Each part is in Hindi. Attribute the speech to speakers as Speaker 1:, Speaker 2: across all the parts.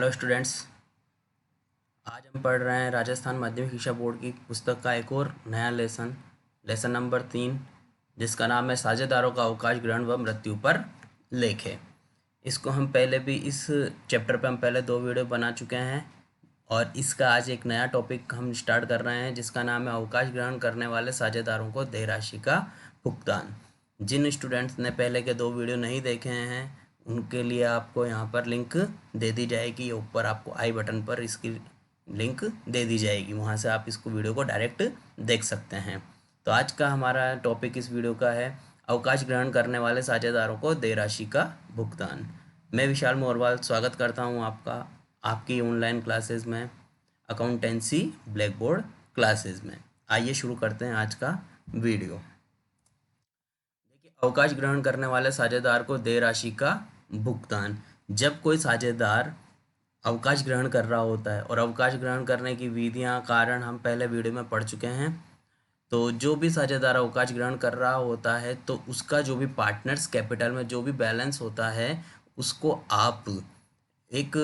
Speaker 1: Hello students. आज हम पढ़ रहे हैं राजस्थान माध्यमिक शिक्षा बोर्ड की पुस्तक का एक और नया लेसन नंबर 3, जिसका नाम है साझेदारों का अवकाश ग्रहण व मृत्यु पर लेख है। इसको हम पहले भी इस चैप्टर पे हम पहले 2 वीडियो बना चुके हैं और इसका आज एक नया टॉपिक हम स्टार्ट कर रहे हैं, जिसका नाम है अवकाश ग्रहण करने वाले साझेदारों को देय राशि का भुगतान। जिन स्टूडेंट्स ने पहले के 2 वीडियो नहीं देखे हैं उनके लिए आपको यहाँ पर लिंक दे दी जाएगी। ऊपर आपको आई बटन पर इसकी लिंक दे दी जाएगी, वहाँ से आप इसको वीडियो को डायरेक्ट देख सकते हैं। तो आज का हमारा टॉपिक इस वीडियो का है अवकाश ग्रहण करने वाले साझेदारों को देय राशि का भुगतान। मैं विशाल मोरवाल स्वागत करता हूँ आपका आपकी ऑनलाइन क्लासेस में, अकाउंटेंसी ब्लैक बोर्ड क्लासेस में। आइए शुरू करते हैं आज का वीडियो। देखिए, अवकाश ग्रहण करने वाले साझेदार को देय राशि का भुगतान। जब कोई साझेदार अवकाश ग्रहण कर रहा होता है, और अवकाश ग्रहण करने की विधियां कारण हम पहले वीडियो में पढ़ चुके हैं, तो जो भी साझेदार अवकाश ग्रहण कर रहा होता है तो उसका जो भी पार्टनर्स कैपिटल में जो भी बैलेंस होता है उसको आप एक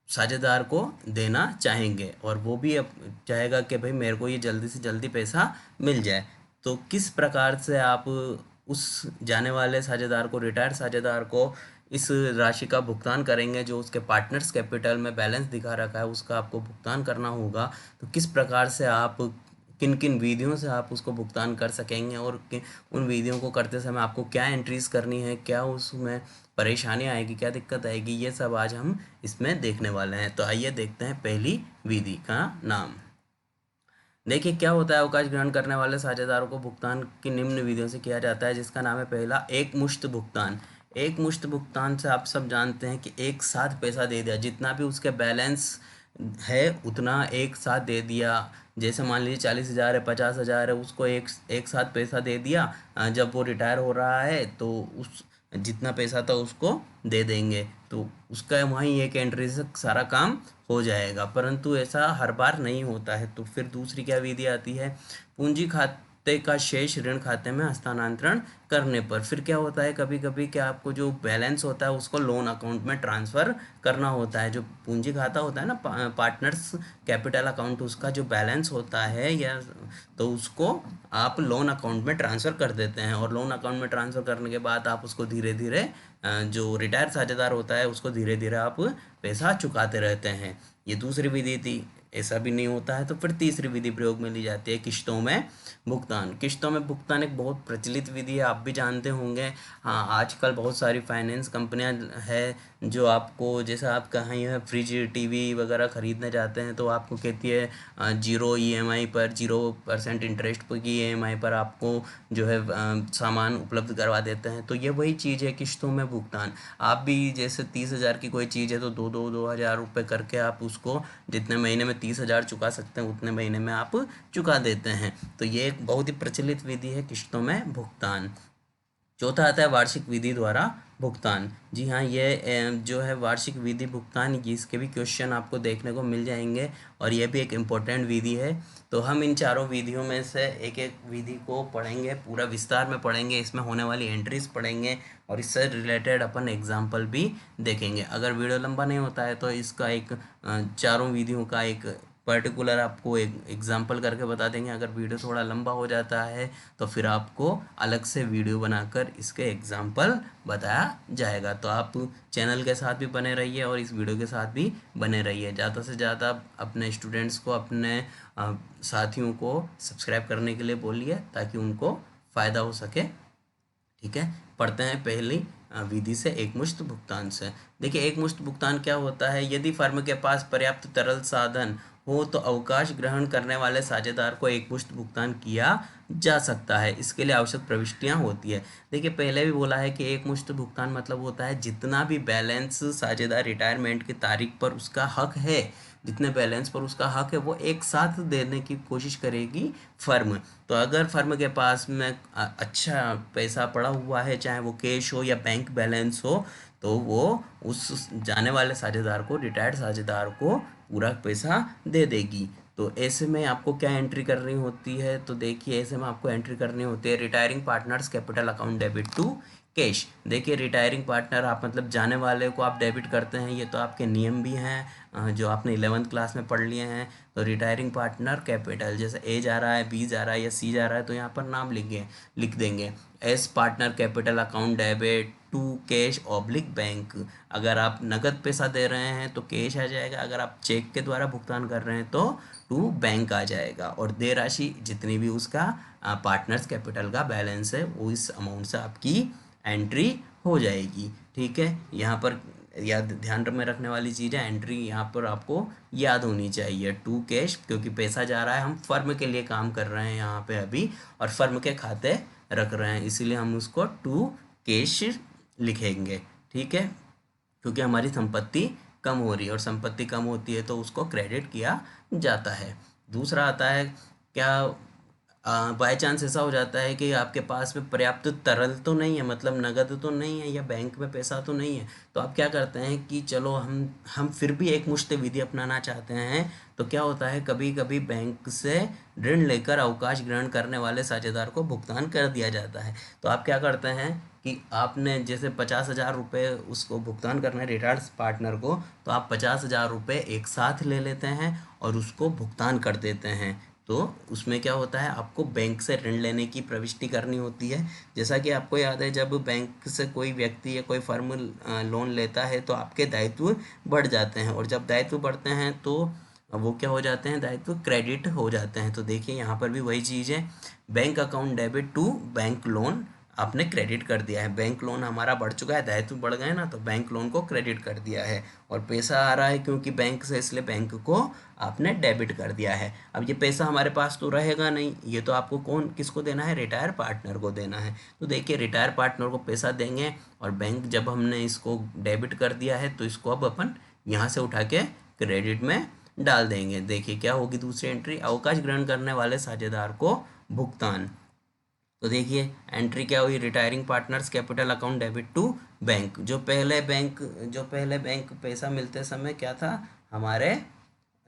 Speaker 1: साझेदार को देना चाहेंगे, और वो भी अब चाहेगा कि भाई मेरे को ये जल्दी से जल्दी पैसा मिल जाए। तो किस प्रकार से आप उस जाने वाले साझेदार को, रिटायर्ड साझेदार को, इस राशि का भुगतान करेंगे जो उसके पार्टनर्स कैपिटल में बैलेंस दिखा रखा है उसका आपको भुगतान करना होगा। तो किस प्रकार से आप किन किन विधियों से आप उसको भुगतान कर सकेंगे, और उन विधियों को करते समय आपको क्या एंट्रीज करनी है, क्या उसमें परेशानी आएगी, क्या दिक्कत आएगी, ये सब आज हम इसमें देखने वाले हैं। तो आइए देखते हैं पहली विधि का नाम। देखिए, क्या होता है अवकाश ग्रहण करने वाले साझेदारों को भुगतान की निम्न विधियों से किया जाता है, जिसका नाम है पहला एक मुश्त भुगतान। एक मुश्त भुगतान से आप सब जानते हैं कि एक साथ पैसा दे दिया, जितना भी उसके बैलेंस है उतना एक साथ दे दिया। जैसे मान लीजिए 40,000 है, 50,000 है, उसको एक एक साथ पैसा दे दिया। जब वो रिटायर हो रहा है तो उस जितना पैसा था उसको दे देंगे, तो उसका वहीं एक एंट्री से सारा काम हो जाएगा। परंतु ऐसा हर बार नहीं होता है। तो फिर दूसरी क्या विधि आती है, पूंजी खाते का शेष ऋण खाते में हस्तांतरण करने पर। फिर क्या होता है, कभी कभी क्या आपको जो बैलेंस होता है उसको लोन अकाउंट में ट्रांसफ़र करना होता है। जो पूंजी खाता होता है ना, पार्टनर्स कैपिटल अकाउंट, उसका जो बैलेंस होता है या तो उसको आप लोन अकाउंट में ट्रांसफ़र कर देते हैं, और लोन अकाउंट में ट्रांसफ़र करने के बाद आप उसको धीरे धीरे जो रिटायर साझेदार होता है उसको धीरे धीरे आप पैसा चुकाते रहते हैं। ये दूसरी विधि थी। ऐसा भी नहीं होता है तो फिर तीसरी विधि प्रयोग में ली जाती है, किश्तों में भुगतान। किश्तों में भुगतान एक बहुत प्रचलित विधि है, आप भी जानते होंगे। हाँ, आजकल बहुत सारी फाइनेंस कंपनियां हैं जो आपको, जैसे आप कहीं है फ्रिज टीवी वगैरह ख़रीदने जाते हैं तो आपको कहती है 0 EMI पर, 0% इंटरेस्ट की EMI पर आपको जो है सामान उपलब्ध करवा देते हैं। तो ये वही चीज़ है किश्तों में भुगतान। आप भी जैसे 30,000 की कोई चीज़ है तो 2,000 रुपये करके आप उसको जितने महीने में 30,000 चुका सकते हैं उतने महीने में आप चुका देते हैं। तो ये एक बहुत ही प्रचलित विधि है किश्तों में भुगतान। चौथा आता है वार्षिक विधि द्वारा भुगतान। जी हाँ, ये जो है वार्षिक विधि भुगतान, इसके भी क्वेश्चन आपको देखने को मिल जाएंगे, और ये भी एक इम्पोर्टेंट विधि है। तो हम इन चारों विधियों में से एक एक विधि को पढ़ेंगे, पूरा विस्तार में पढ़ेंगे, इसमें होने वाली एंट्रीज पढ़ेंगे, और इससे रिलेटेड अपन एग्जाम्पल भी देखेंगे। अगर वीडियो लंबा नहीं होता है तो इसका एक चारों विधियों का एक पर्टिकुलर आपको एक एग्जाम्पल करके बता देंगे। अगर वीडियो थोड़ा लंबा हो जाता है तो फिर आपको अलग से वीडियो बनाकर इसके एग्जाम्पल बताया जाएगा। तो आप चैनल के साथ भी बने रहिए और इस वीडियो के साथ भी बने रहिए। ज़्यादा से ज़्यादा अपने स्टूडेंट्स को, अपने साथियों को सब्सक्राइब करने के लिए बोलिए ताकि उनको फ़ायदा हो सके। ठीक है, पढ़ते हैं पहली विधि से, एकमुश्त भुगतान से। देखिए, एकमुश्त भुगतान क्या होता है। यदि फर्म के पास पर्याप्त तरल साधन हो तो अवकाश ग्रहण करने वाले साझेदार को एकमुश्त भुगतान किया जा सकता है। इसके लिए आवश्यक प्रविष्टियां होती है। देखिए, पहले भी बोला है कि एकमुश्त भुगतान मतलब होता है जितना भी बैलेंस साझेदार रिटायरमेंट की तारीख पर उसका हक है, जितने बैलेंस पर उसका हक है वो एक साथ देने की कोशिश करेगी फर्म। तो अगर फर्म के पास में अच्छा पैसा पड़ा हुआ है, चाहे वो कैश हो या बैंक बैलेंस हो, तो वो उस जाने वाले साझेदार को, रिटायर्ड साझेदार को पूरा पैसा दे देगी। तो ऐसे में आपको क्या एंट्री करनी होती है, तो देखिए ऐसे में आपको एंट्री करनी होती है retiring partners capital account debit to cash. देखिए रिटायरिंग पार्टनर आप मतलब जाने वाले को आप डेबिट करते हैं, ये तो आपके नियम भी हैं जो आपने 11th क्लास में पढ़ लिए हैं। तो रिटायरिंग पार्टनर कैपिटल, जैसे ए जा रहा है, बी जा रहा है या सी जा रहा है, तो यहाँ पर नाम लिख देंगे as partner capital account debit to cash oblique bank. अगर आप नगद पैसा दे रहे हैं तो कैश आ जाएगा, अगर आप चेक के द्वारा भुगतान कर रहे हैं तो टू बैंक आ जाएगा। और देय राशि जितनी भी उसका पार्टनर्स कैपिटल का बैलेंस है वो इस अमाउंट से आपकी एंट्री हो जाएगी। ठीक है, यहाँ पर याद ध्यान में रखने वाली चीज़ है, एंट्री यहाँ पर आपको याद होनी चाहिए टू कैश, क्योंकि पैसा जा रहा है, हम फर्म के लिए काम कर रहे हैं यहाँ पे अभी और फर्म के खाते रख रहे हैं, इसीलिए हम उसको टू कैश लिखेंगे। ठीक है, क्योंकि हमारी संपत्ति कम हो रही है और संपत्ति कम होती है तो उसको क्रेडिट किया जाता है। दूसरा आता है क्या, बाय चांस ऐसा हो जाता है कि आपके पास में पर्याप्त तरल तो नहीं है, मतलब नगद तो नहीं है या बैंक में पैसा तो नहीं है, तो आप क्या करते हैं कि चलो हम फिर भी एक मुश्त विधि अपनाना चाहते हैं। तो क्या होता है, कभी कभी बैंक से ऋण लेकर अवकाश ग्रहण करने वाले साझेदार को भुगतान कर दिया जाता है। तो आप क्या करते हैं कि आपने जैसे 50,000 रुपये उसको भुगतान करना है रिटायर्ड पार्टनर को, तो आप 50,000 रुपये एक साथ ले लेते हैं और उसको भुगतान कर देते हैं। तो उसमें क्या होता है, आपको बैंक से ऋण लेने की प्रविष्टि करनी होती है। जैसा कि आपको याद है, जब बैंक से कोई व्यक्ति या कोई फर्म लोन लेता है तो आपके दायित्व बढ़ जाते हैं, और जब दायित्व बढ़ते हैं तो वो क्या हो जाते हैं, दायित्व क्रेडिट हो जाते हैं। तो देखिए यहाँ पर भी वही चीज़ है, bank account debit to bank loan आपने क्रेडिट कर दिया है। बैंक लोन हमारा बढ़ चुका है, दायित्व बढ़ गए ना, तो बैंक लोन को क्रेडिट कर दिया है और पैसा आ रहा है क्योंकि बैंक से, इसलिए बैंक को आपने डेबिट कर दिया है। अब ये पैसा हमारे पास तो रहेगा नहीं, ये तो आपको किसको देना है, रिटायर पार्टनर को देना है। तो देखिए रिटायर पार्टनर को पैसा देंगे और बैंक जब हमने इसको डेबिट कर दिया है तो इसको अब अपन यहाँ से उठा के क्रेडिट में डाल देंगे। देखिए क्या होगी दूसरी एंट्री, अवकाश ग्रहण करने वाले साझेदार को भुगतान। तो देखिए एंट्री क्या हुई, retiring partners capital account debit to bank. जो पहले बैंक पैसा मिलते समय क्या था, हमारे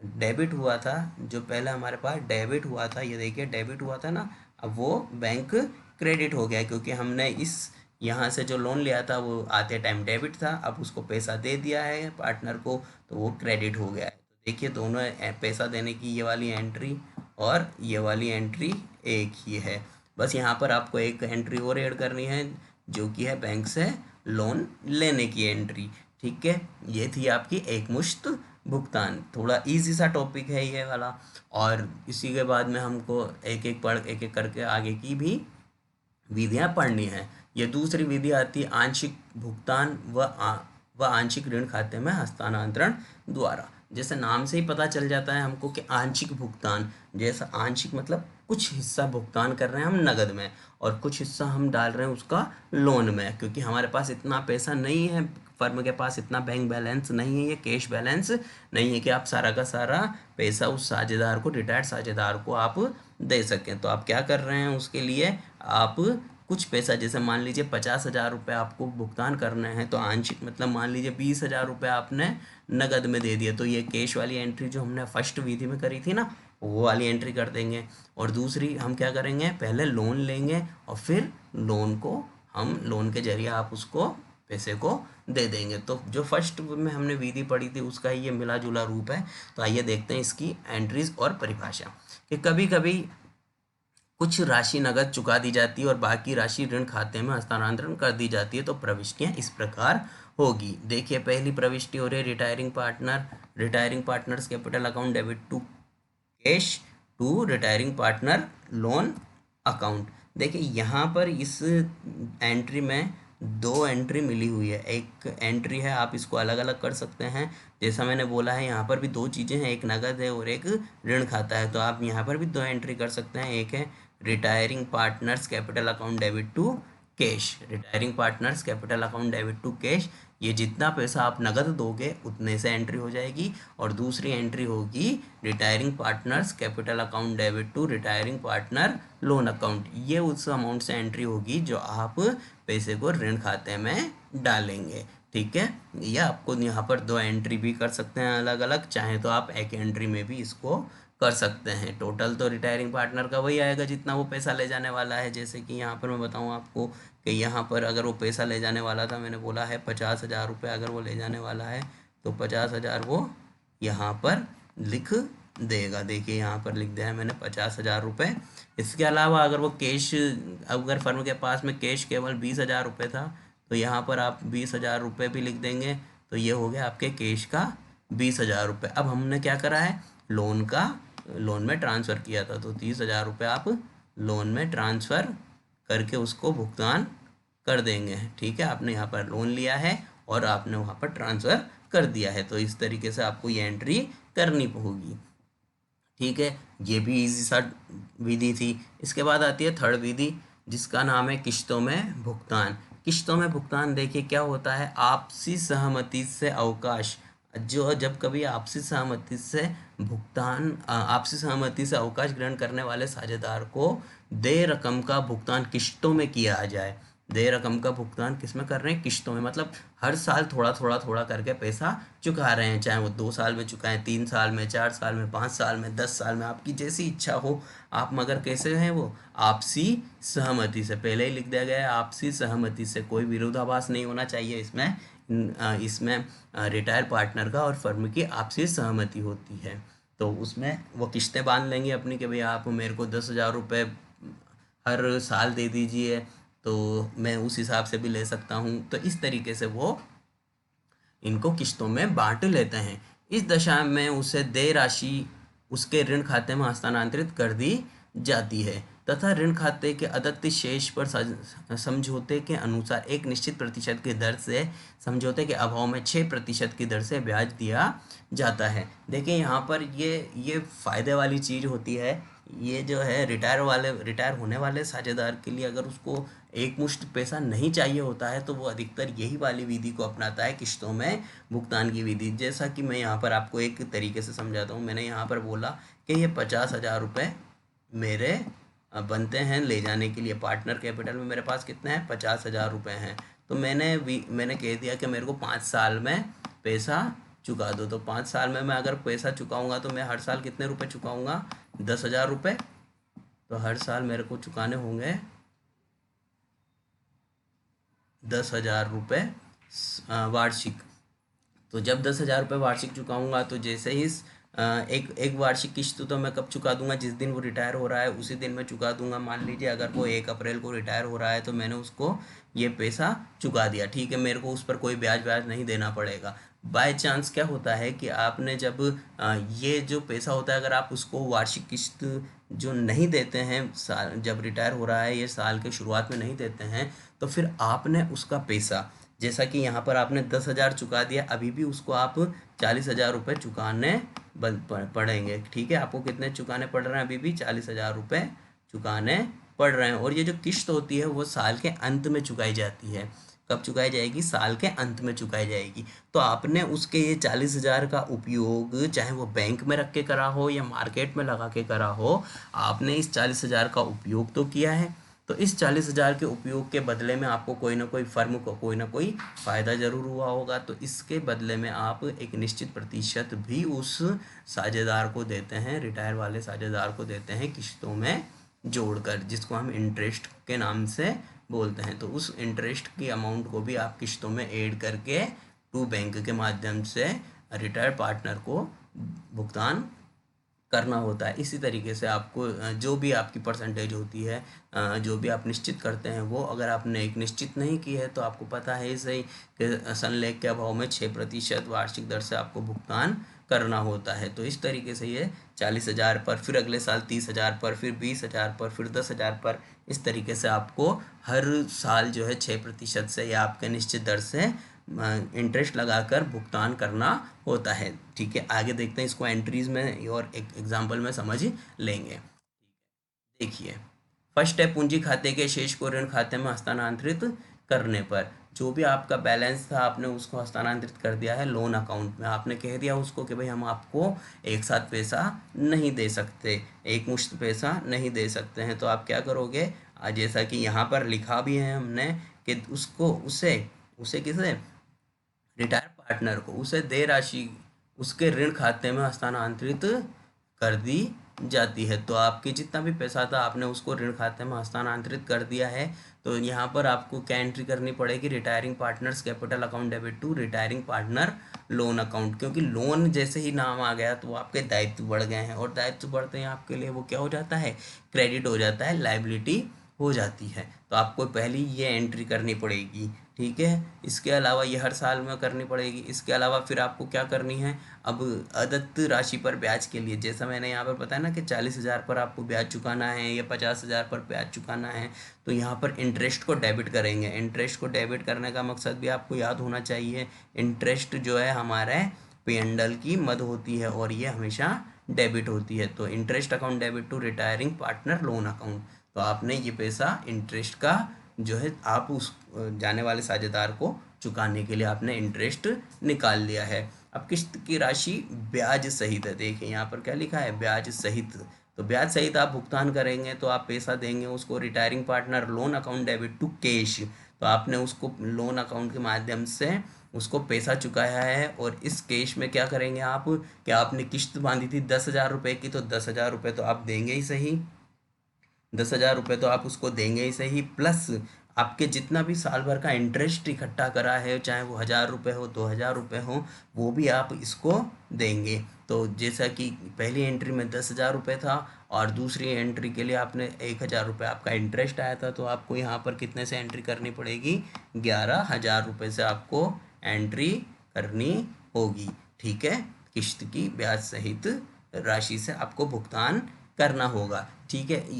Speaker 1: डेबिट हुआ था, जो पहले हमारे पास डेबिट हुआ था, ये देखिए डेबिट हुआ था ना, अब वो बैंक क्रेडिट हो गया क्योंकि हमने इस यहाँ से जो लोन लिया था वो आते टाइम डेबिट था, अब उसको पैसा दे दिया है पार्टनर को तो वो क्रेडिट हो गया है। तो देखिए दोनों पैसा देने की ये वाली एंट्री और ये वाली एंट्री एक ही है। बस यहाँ पर आपको एक एंट्री और ऐड करनी है जो कि है बैंक से लोन लेने की एंट्री। ठीक है, ये थी आपकी एकमुश्त भुगतान। थोड़ा इजी सा टॉपिक है ये वाला, और इसी के बाद में हमको एक एक करके आगे की भी विधियाँ पढ़नी है। ये दूसरी विधि आती है आंशिक भुगतान व आंशिक ऋण खाते में हस्तांतरण द्वारा। जैसे नाम से ही पता चल जाता है हमको कि आंशिक भुगतान, जैसा आंशिक मतलब कुछ हिस्सा भुगतान कर रहे हैं हम नगद में और कुछ हिस्सा हम डाल रहे हैं उसका लोन में, क्योंकि हमारे पास इतना पैसा नहीं है, फर्म के पास इतना बैंक बैलेंस नहीं है, ये कैश बैलेंस नहीं है कि आप सारा का सारा पैसा उस साझेदार को, रिटायर्ड साझेदार को आप दे सकें। तो आप क्या कर रहे हैं, उसके लिए आप कुछ पैसा, जैसे मान लीजिए 50,000 रुपये आपको भुगतान करने हैं, तो आंशिक मतलब मान लीजिए 20,000 रुपये आपने नगद में दे दिया, तो ये कैश वाली एंट्री जो हमने फर्स्ट विधि में करी थी ना, वो वाली एंट्री कर देंगे। और दूसरी हम क्या करेंगे, पहले लोन लेंगे और फिर लोन को हम लोन के जरिए आप उसको पैसे को दे देंगे। तो जो फर्स्ट में हमने विधि पढ़ी थी उसका ही ये मिला जुला रूप है। तो आइए देखते हैं इसकी एंट्रीज और परिभाषा। कि कभी कभी कुछ राशि नगद चुका दी जाती है और बाकी राशि ऋण खाते में हस्तांतरण कर दी जाती है। तो प्रविष्टियां इस प्रकार होगी। देखिए पहली प्रविष्टि हो रही है retiring partners capital account debit to cash to retiring partner loan account. देखिए यहाँ पर इस एंट्री में दो एंट्री मिली हुई है, एक एंट्री है, आप इसको अलग अलग कर सकते हैं। जैसा मैंने बोला है यहाँ पर भी दो चीज़ें हैं, एक नगद है और एक ऋण खाता है, तो आप यहाँ पर भी दो एंट्री कर सकते हैं। एक है retiring partners capital account debit to cash, retiring partners capital account debit to cash, ये जितना पैसा आप नगद दोगे उतने से एंट्री हो जाएगी। और दूसरी एंट्री होगी retiring partners capital account debit to retiring partner loan account, ये उस अमाउंट से एंट्री होगी जो आप पैसे को ऋण खाते में डालेंगे। ठीक है, या आपको यहाँ पर दो एंट्री भी कर सकते हैं अलग अलग, चाहे तो आप एक एंट्री में भी इसको कर सकते हैं। टोटल तो रिटायरिंग पार्टनर का वही आएगा जितना वो पैसा ले जाने वाला है। जैसे कि यहाँ पर मैं बताऊँ आपको कि यहाँ पर अगर वो पैसा ले जाने वाला था, मैंने बोला है 50,000 रुपये अगर वो ले जाने वाला है तो 50,000 वो यहाँ पर लिख देगा। देखिए यहाँ पर लिख दिया है मैंने 50,000 रुपये। इसके अलावा अगर वो कैश, अगर फर्म के पास में कैश केवल 20,000 रुपये था तो यहाँ पर आप 20,000 रुपये भी लिख देंगे। तो ये हो गया आपके कैश का 20,000 रुपये। अब हमने क्या करा है, लोन में ट्रांसफ़र किया था, तो 30,000 रुपये आप लोन में ट्रांसफ़र करके उसको भुगतान कर देंगे। ठीक है, आपने यहाँ पर लोन लिया है और आपने वहाँ पर ट्रांसफ़र कर दिया है, तो इस तरीके से आपको ये एंट्री करनी होगी। ठीक है, ये भी इजी सा विधि थी। इसके बाद आती है थर्ड विधि जिसका नाम है किश्तों में भुगतान। किश्तों में भुगतान देखिए क्या होता है, आपसी सहमति से अवकाश, जो जब कभी आपसी सहमति से आपसी सहमति से अवकाश ग्रहण करने वाले साझेदार को देय रकम का भुगतान किश्तों में किया जाए। देय रकम का भुगतान किस में कर रहे हैं, किश्तों में, मतलब हर साल थोड़ा थोड़ा थोड़ा करके पैसा चुका रहे हैं, चाहे वो 2 साल में चुकाएं, 3 साल में, 4 साल में, 5 साल में, 10 साल में, आपकी जैसी इच्छा हो आप, मगर कैसे हैं वो आपसी सहमति से। पहले ही लिख दिया गया है आपसी सहमति से, कोई विरोधाभास नहीं होना चाहिए इसमें। इसमें रिटायर पार्टनर का और फर्म की आपसी सहमति होती है। तो उसमें वो किश्तें बांध लेंगे अपनी कि भाई आप मेरे को 10,000 रुपये हर साल दे दीजिए, तो मैं उस हिसाब से भी ले सकता हूँ। तो इस तरीके से वो इनको किश्तों में बांट लेते हैं। इस दशा में उसे देय राशि उसके ऋण खाते में हस्तांतरित कर दी जाती है तथा ऋण खाते के अदत्त शेष पर समझौते के अनुसार एक निश्चित प्रतिशत की दर से, समझौते के अभाव में 6% की दर से ब्याज दिया जाता है। देखिए यहाँ पर ये फ़ायदे वाली चीज़ होती है। ये जो है रिटायर होने वाले साझेदार के लिए अगर उसको एक मुश्त पैसा नहीं चाहिए होता है तो वो अधिकतर यही वाली विधि को अपनाता है, किश्तों में भुगतान की विधि। जैसा कि मैं यहाँ पर आपको एक तरीके से समझाता हूँ। मैंने यहाँ पर बोला कि ये 50,000 रुपये मेरे बनते हैं ले जाने के लिए। पार्टनर कैपिटल में मेरे पास कितने हैं, 50,000 रुपये हैं। तो मैंने कह दिया कि मेरे को 5 साल में पैसा चुका दो। तो 5 साल में मैं अगर पैसा चुकाऊँगा तो मैं हर साल कितने रुपये चुकाऊँगा, 10,000 रुपये। तो हर साल मेरे को चुकाने होंगे 10,000 रुपये वार्षिक। तो जब 10,000 रुपये वार्षिक चुकाऊंगा तो जैसे ही एक वार्षिक किश्त तो मैं कब चुका दूंगा, जिस दिन वो रिटायर हो रहा है उसी दिन मैं चुका दूंगा। मान लीजिए अगर वो 1 अप्रैल को रिटायर हो रहा है तो मैंने उसको ये पैसा चुका दिया, ठीक है, मेरे को उस पर कोई ब्याज नहीं देना पड़ेगा। बाय चांस क्या होता है कि आपने जब ये जो पैसा होता है अगर आप उसको वार्षिक किश्त जो नहीं देते हैं, साल जब रिटायर हो रहा है ये साल के शुरुआत में नहीं देते हैं, तो फिर आपने उसका पैसा, जैसा कि यहाँ पर आपने 10,000 चुका दिया, अभी भी उसको आप 40,000 रुपये चुकाने पड़ेंगे। ठीक है, आपको कितने चुकाने पड़ रहे हैं, अभी भी 40,000 रुपये चुकाने पड़ रहे हैं। और ये जो किश्त होती है वो साल के अंत में चुकाई जाती है। कब चुकाई जाएगी, साल के अंत में चुकाई जाएगी। तो आपने उसके ये 40,000 का उपयोग चाहे वो बैंक में रख के करा हो या मार्केट में लगा के करा हो, आपने इस 40,000 का उपयोग तो किया है। तो इस 40,000 के उपयोग के बदले में आपको कोई ना कोई फर्म को कोई ना कोई फ़ायदा ज़रूर हुआ होगा। तो इसके बदले में आप एक निश्चित प्रतिशत भी उस साझेदार को देते हैं, रिटायर वाले साझेदार को देते हैं किश्तों में जोड़कर, जिसको हम इंटरेस्ट के नाम से बोलते हैं। तो उस इंटरेस्ट की अमाउंट को भी आप किश्तों में ऐड करके टू बैंक के माध्यम से रिटायर पार्टनर को भुगतान करना होता है। इसी तरीके से आपको जो भी आपकी परसेंटेज होती है, जो भी आप निश्चित करते हैं, वो अगर आपने एक निश्चित नहीं की है तो आपको पता है सही कि सनलेख के अभाव में 6% वार्षिक दर से आपको भुगतान करना होता है। तो इस तरीके से ये 40,000 पर, फिर अगले साल 30,000 पर, फिर 20,000 पर, फिर 10,000 पर, इस तरीके से आपको हर साल जो है 6% से या आपके निश्चित दर से इंटरेस्ट लगाकर भुगतान करना होता है। ठीक है, आगे देखते हैं इसको एंट्रीज में और एक एग्जांपल में समझ लेंगे। देखिए, फर्स्ट है पूंजी खाते के शेष को ऋण खाते में हस्तांतरित करने पर। जो भी आपका बैलेंस था आपने उसको हस्तांतरित कर दिया है लोन अकाउंट में। आपने कह दिया उसको कि भाई हम आपको एक साथ पैसा नहीं दे सकते, एक मुश्त पैसा नहीं दे सकते हैं। तो आप क्या करोगे, जैसा कि यहाँ पर लिखा भी है हमने कि उसे किसे, रिटायर पार्टनर को, उसे देय राशि उसके ऋण खाते में हस्तांतरित कर दी जाती है। तो आपके जितना भी पैसा था आपने उसको ऋण खाते में हस्तांतरित कर दिया है। तो यहाँ पर आपको क्या एंट्री करनी पड़ेगी, retiring partners capital account debit to retiring partner loan account, क्योंकि लोन जैसे ही नाम आ गया तो आपके दायित्व बढ़ गए हैं, और दायित्व बढ़ते हैं आपके लिए वो क्या हो जाता है, क्रेडिट हो जाता है, लायबिलिटी हो जाती है। तो आपको पहली ये एंट्री करनी पड़ेगी, ठीक है। इसके अलावा ये हर साल में करनी पड़ेगी। इसके अलावा फिर आपको क्या करनी है, अब अदत्त राशि पर ब्याज के लिए, जैसा मैंने यहाँ पर बताया ना कि 40,000 पर आपको ब्याज चुकाना है या 50,000 पर ब्याज चुकाना है, तो यहाँ पर इंटरेस्ट को डेबिट करेंगे। इंटरेस्ट को डेबिट करने का मकसद भी आपको याद होना चाहिए। इंटरेस्ट जो है हमारे P&L की मद होती है और ये हमेशा डेबिट होती है। तो interest account debit to retiring partner loan account, तो आपने ये पैसा इंटरेस्ट का जो है आप उस जाने वाले साझेदार को चुकाने के लिए आपने इंटरेस्ट निकाल लिया है। अब किस्त की राशि ब्याज सहित है, देखिए यहाँ पर क्या लिखा है, ब्याज सहित। तो ब्याज सहित आप भुगतान करेंगे तो आप पैसा देंगे उसको retiring partner loan account debit to cash, तो आपने उसको लोन अकाउंट के माध्यम से उसको पैसा चुकाया है। और इस केस में क्या करेंगे आप, क्या आपने किस्त बांधी थी 10,000 रुपये की, तो 10,000 रुपये तो आप देंगे ही सही, 10,000 रुपये तो आप उसको देंगे ही सही, प्लस आपके जितना भी साल भर का इंटरेस्ट इकट्ठा करा है, चाहे वो 1,000 रुपये हो 2,000 रुपये हो, वो भी आप इसको देंगे। तो जैसा कि पहली एंट्री में 10,000 रुपये था और दूसरी एंट्री के लिए आपने 1,000 रुपये आपका इंटरेस्ट आया था, तो आपको यहाँ पर कितने से एंट्री करनी पड़ेगी, 11,000 रुपये से आपको एंट्री करनी होगी, ठीक है। किस्त की ब्याज सहित राशि से आपको भुगतान करना होगा, ठीक है।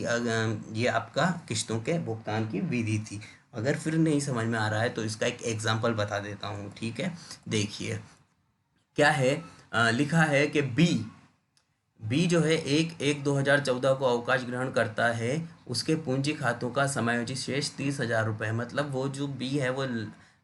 Speaker 1: ये आपका किस्तों के भुगतान की विधि थी। अगर फिर नहीं समझ में आ रहा है तो इसका एक एग्जांपल बता देता हूँ, ठीक है। देखिए क्या है, लिखा है कि बी जो है 1/1/2014 को अवकाश ग्रहण करता है, उसके पूंजी खातों का समायोजित शेष 30,000 रुपये है। मतलब वो जो बी है वो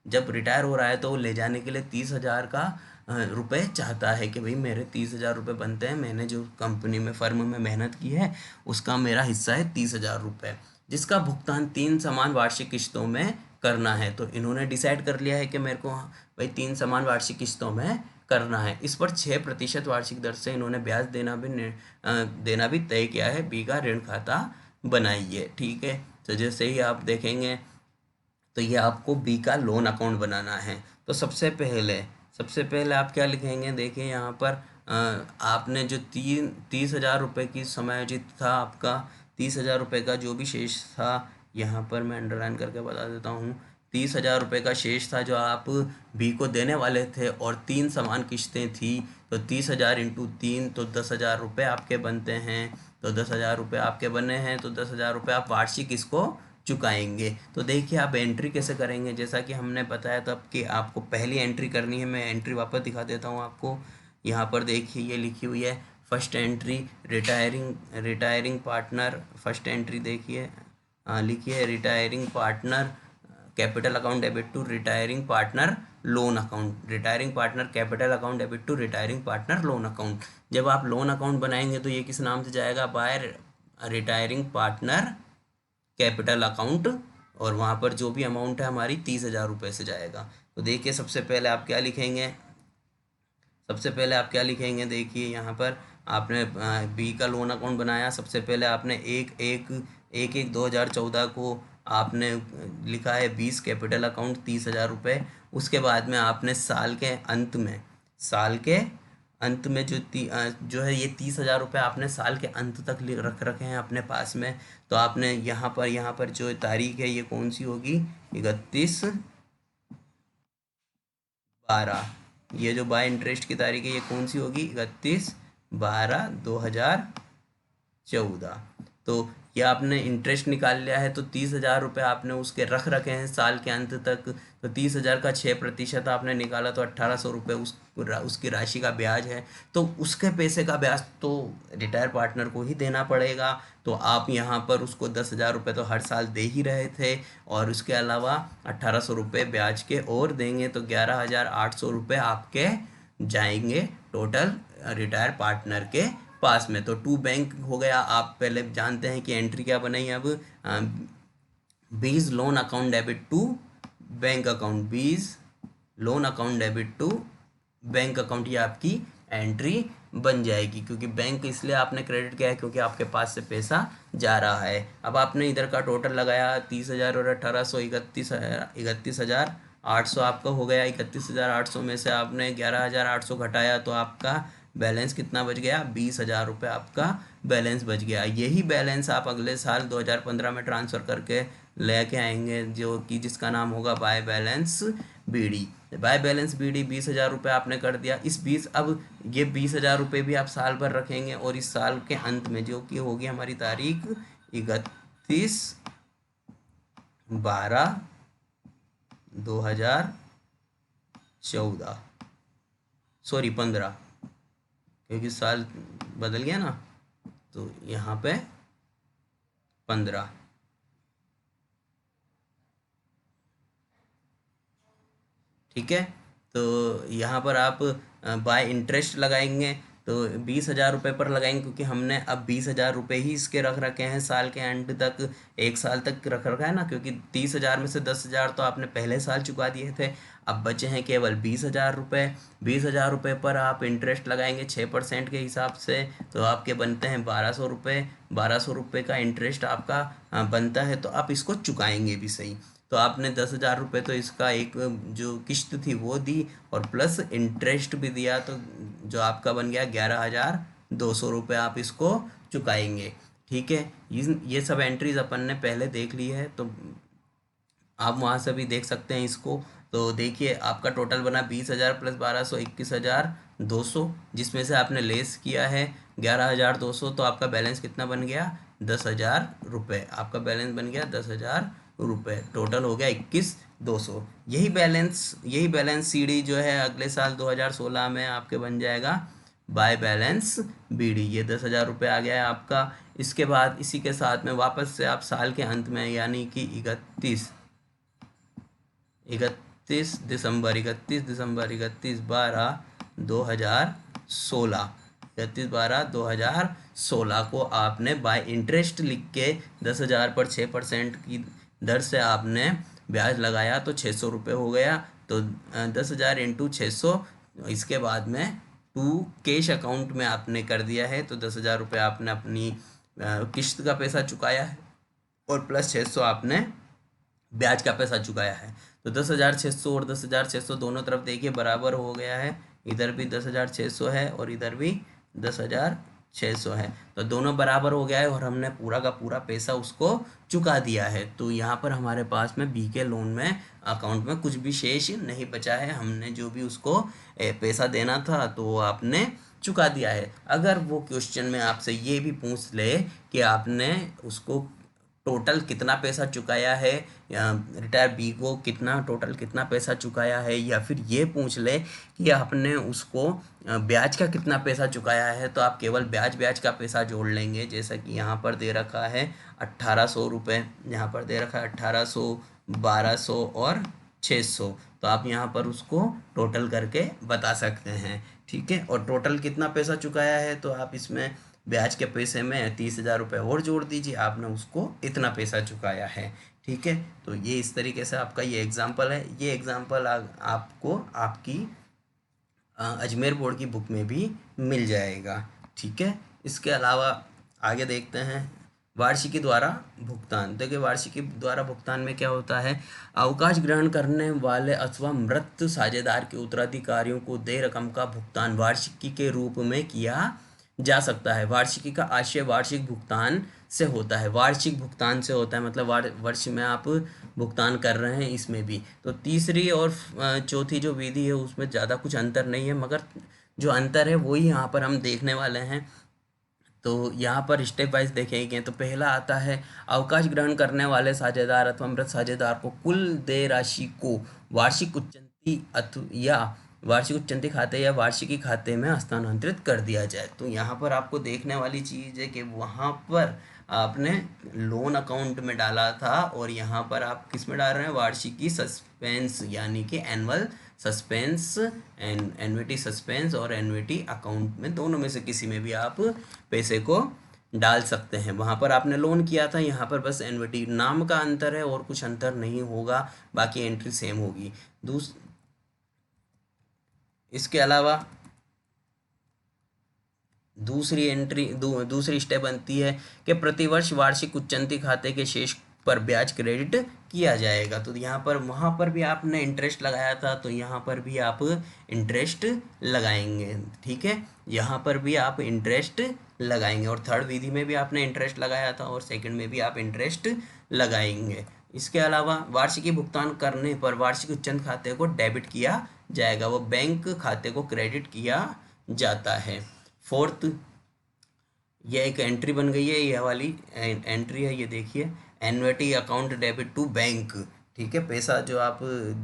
Speaker 1: जब रिटायर हो रहा है तो वो ले जाने के लिए 30,000 का रुपए चाहता है कि भाई मेरे 30,000 रुपये बनते हैं, मैंने जो कंपनी में फर्म में मेहनत की है उसका मेरा हिस्सा है 30,000 रुपये, जिसका भुगतान 3 समान वार्षिक किस्तों में करना है। तो इन्होंने डिसाइड कर लिया है कि मेरे को भाई 3 समान वार्षिक किस्तों में करना है। इस पर 6% वार्षिक दर से इन्होंने ब्याज देना भी तय किया है। बी का ऋण खाता बनाइए, ठीक है। तो जैसे ही आप देखेंगे तो ये आपको बी का लोन अकाउंट बनाना है। तो सबसे पहले आप क्या लिखेंगे, देखिए यहाँ पर आपने जो 30,000 रुपये की समायोजित था आपका, 30,000 रुपये का जो भी शेष था, यहाँ पर मैं अंडरलाइन करके बता देता हूँ, 30,000 रुपये का शेष था जो आप बी को देने वाले थे, और 3 समान किस्तें थी, तो 30,000 इंटू 3 तो 10,000 रुपये आपके बनते हैं। तो 10,000 रुपये आपके बने हैं, तो 10,000 रुपये आप वार्षिक इसको चुकाएंगे। तो देखिए आप एंट्री कैसे करेंगे, जैसा कि हमने बताया तब कि आपको पहली एंट्री करनी है। मैं एंट्री वापस दिखा देता हूँ आपको। यहाँ पर देखिए ये लिखी हुई है, first entry retiring partner, first entry देखिए लिखिए retiring partner capital account debit to retiring partner loan account, retiring partner capital account debit to retiring partner loan account. जब आप लोन अकाउंट बनाएंगे तो ये किस नाम से जाएगा, by retiring partner capital account, और वहाँ पर जो भी अमाउंट है हमारी 30,000 रुपये से जाएगा। तो देखिए सबसे पहले आप क्या लिखेंगे, देखिए यहाँ पर आपने बी का लोन अकाउंट बनाया। सबसे पहले आपने 1/1/2014 को आपने लिखा है 20 कैपिटल अकाउंट 30,000 रुपये। उसके बाद में आपने साल के अंत में जो है ये 30,000 रुपये आपने साल के अंत तक रख रखे हैं अपने पास में। तो आपने यहाँ पर जो तारीख है ये कौन सी होगी, 31/12, ये जो बाय इंटरेस्ट की तारीख है ये कौन सी होगी, 31/12/2014। तो ये आपने इंटरेस्ट निकाल लिया है, तो 30,000 रुपये आपने उसके रख रखे हैं साल के अंत तक। तो 30,000 का 6% आपने निकाला तो 1,800 रुपये उसकी राशि का ब्याज है। तो उसके पैसे का ब्याज तो रिटायर पार्टनर को ही देना पड़ेगा। तो आप यहाँ पर उसको 10,000 रुपये तो हर साल दे ही रहे थे, और उसके अलावा 1,800 रुपये ब्याज के और देंगे, तो 11,800 रुपये आपके जाएंगे टोटल रिटायर पार्टनर के पास में। तो टू बैंक हो गया। आप पहले जानते हैं कि एंट्री क्या बनाई, अब बीज loan account debit to bank account, बीज loan account debit to bank account, ये आपकी एंट्री बन जाएगी, क्योंकि बैंक इसलिए आपने क्रेडिट किया है क्योंकि आपके पास से पैसा जा रहा है। अब आपने इधर का टोटल लगाया 30,000 और 1800, 31,800 आपका हो गया। 31,800 में से आपने 11,800 घटाया तो आपका बैलेंस कितना बच गया? 20,000 रुपये आपका बैलेंस बच गया। यही बैलेंस आप अगले साल 2015 में ट्रांसफ़र करके लेके आएंगे, जो कि जिसका नाम होगा buy balance BD. Buy balance BD 20,000 रुपये आपने कर दिया। अब ये 20,000 रुपये भी आप साल भर रखेंगे और इस साल के अंत में, जो कि होगी हमारी तारीख 31/12/2014, सॉरी 15, क्योंकि साल बदल गया ना, तो यहाँ पे 15। ठीक है, तो यहाँ पर आप बाय इंटरेस्ट लगाएंगे तो 20,000 रुपये पर लगाएंगे, क्योंकि हमने अब 20,000 रुपये ही इसके रख रखे हैं साल के एंड तक, एक साल तक रख रखा है ना, क्योंकि 30,000 में से 10,000 तो आपने पहले साल चुका दिए थे। अब बचे हैं केवल 20,000 रुपये। 20,000 रुपये पर आप इंटरेस्ट लगाएंगे 6% के हिसाब से, तो आपके बनते हैं 1,200 रुपये। 1,200 रुपये का इंटरेस्ट आपका बनता है, तो आप इसको चुकाएंगे भी सही। तो आपने 10,000 रुपये तो इसका एक जो किश्त थी वो दी और प्लस इंटरेस्ट भी दिया, तो जो आपका बन गया 11,200 रुपये आप इसको चुकाएंगे। ठीक है, ये सब एंट्रीज अपन ने पहले देख ली है, तो आप वहाँ से भी देख सकते हैं इसको। तो देखिए आपका टोटल बना 20,000 प्लस 1,200 21,200, जिसमें से आपने लेस किया है 11,200, तो आपका बैलेंस कितना बन गया? 10,000 रुपये। आपका बैलेंस बन गया 10,000 रुपये। टोटल हो गया 21,200। यही बैलेंस सीडी जो है अगले साल 2016 में आपके बन जाएगा बाय बैलेंस बीडी। ये 10,000 रुपये आ गया है आपका। इसके बाद इसी के साथ में वापस से आप साल के अंत में, यानी कि 31 दिसंबर 31/12/2016 31/12/2016 को आपने बाय इंटरेस्ट लिख के 10,000 पर 6% की दर से आपने ब्याज लगाया, तो 600 रुपये हो गया। तो 10,000 इंटू 600, इसके बाद में 2 कैश अकाउंट में आपने कर दिया है, तो 10,000 रुपये आपने अपनी किश्त का पैसा चुकाया है और प्लस 600 आपने ब्याज का पैसा चुकाया है। तो 10,600 और 10,600 दोनों तरफ देखिए बराबर हो गया है। इधर भी 10,600 है और इधर भी 10,600 है, तो दोनों बराबर हो गया है और हमने पूरा का पूरा पैसा उसको चुका दिया है। तो यहाँ पर हमारे पास में बी के लोन में अकाउंट में कुछ भी शेष नहीं बचा है। हमने जो भी उसको पैसा देना था तो वो आपने चुका दिया है। अगर वो क्वेश्चन में आपसे ये भी पूछ ले कि आपने उसको टोटल कितना पैसा चुकाया है, या रिटायर बी को कितना पैसा चुकाया है, या फिर ये पूछ ले कि आपने उसको ब्याज का कितना पैसा चुकाया है, तो आप केवल ब्याज का पैसा जोड़ लेंगे। जैसा कि यहाँ पर दे रखा है 1,800 रुपये, यहाँ पर दे रखा है 1,800, 1,200 और 600, तो आप यहाँ पर उसको टोटल करके बता सकते हैं। ठीक है, और टोटल कितना पैसा चुकाया है, तो आप इसमें ब्याज के पैसे में 30,000 रुपये और जोड़ दीजिए, आपने उसको इतना पैसा चुकाया है। ठीक है, तो ये इस तरीके से आपका ये एग्जाम्पल है। ये एग्जाम्पल आपको आपकी अजमेर बोर्ड की बुक में भी मिल जाएगा। ठीक है, इसके अलावा आगे देखते हैं वार्षिकी द्वारा भुगतान। देखिए वार्षिकी द्वारा भुगतान में क्या होता है, अवकाश ग्रहण करने वाले अथवा मृत साझेदार के उत्तराधिकारियों को देय रकम का भुगतान वार्षिकी के रूप में किया जा सकता है। वार्षिकी का आशय वार्षिक भुगतान से होता है। वार्षिक भुगतान से होता है मतलब वर्ष में आप भुगतान कर रहे हैं, इसमें भी। तो तीसरी और चौथी जो विधि है उसमें ज़्यादा कुछ अंतर नहीं है, मगर जो अंतर है वही यहाँ पर हम देखने वाले हैं। तो यहाँ पर स्टेप वाइज देखेंगे तो पहला आता है अवकाश ग्रहण करने वाले साझेदार अथवा मृत साझेदार को कुल देय राशि को वार्षिक उच्चंती खाते या वार्षिकी खाते में हस्तांतरित कर दिया जाए। तो यहाँ पर आपको देखने वाली चीज़ है कि वहाँ पर आपने लोन अकाउंट में डाला था और यहाँ पर आप किस में डाल रहे हैं, वार्षिकी सस्पेंस, यानी कि एनुअल सस्पेंस, एन्युटी सस्पेंस और एन्युटी अकाउंट में, दोनों में से किसी में भी आप पैसे को डाल सकते हैं। वहाँ पर आपने लोन किया था, यहाँ पर बस एन्युटी नाम का अंतर है और कुछ अंतर नहीं होगा, बाकी एंट्री सेम होगी। इसके अलावा दूसरी स्टेप बनती है कि प्रतिवर्ष वार्षिक उच्चंती खाते के शेष पर ब्याज क्रेडिट किया जाएगा। तो यहाँ पर वहाँ पर भी आपने इंटरेस्ट लगाया था, तो यहाँ पर भी आप इंटरेस्ट लगाएंगे। ठीक है, यहाँ पर भी आप इंटरेस्ट लगाएंगे, और थर्ड विधि में भी आपने इंटरेस्ट लगाया था और सेकंड में भी आप इंटरेस्ट लगाएंगे। इसके अलावा वार्षिकी भुगतान करने पर वार्षिक उच्चंत खाते को डेबिट किया जाएगा, वो बैंक खाते को क्रेडिट किया जाता है। फोर्थ, ये एक एंट्री बन गई है, ये वाली एंट्री है, ये देखिए, annuity account debit to bank. ठीक है, पैसा जो आप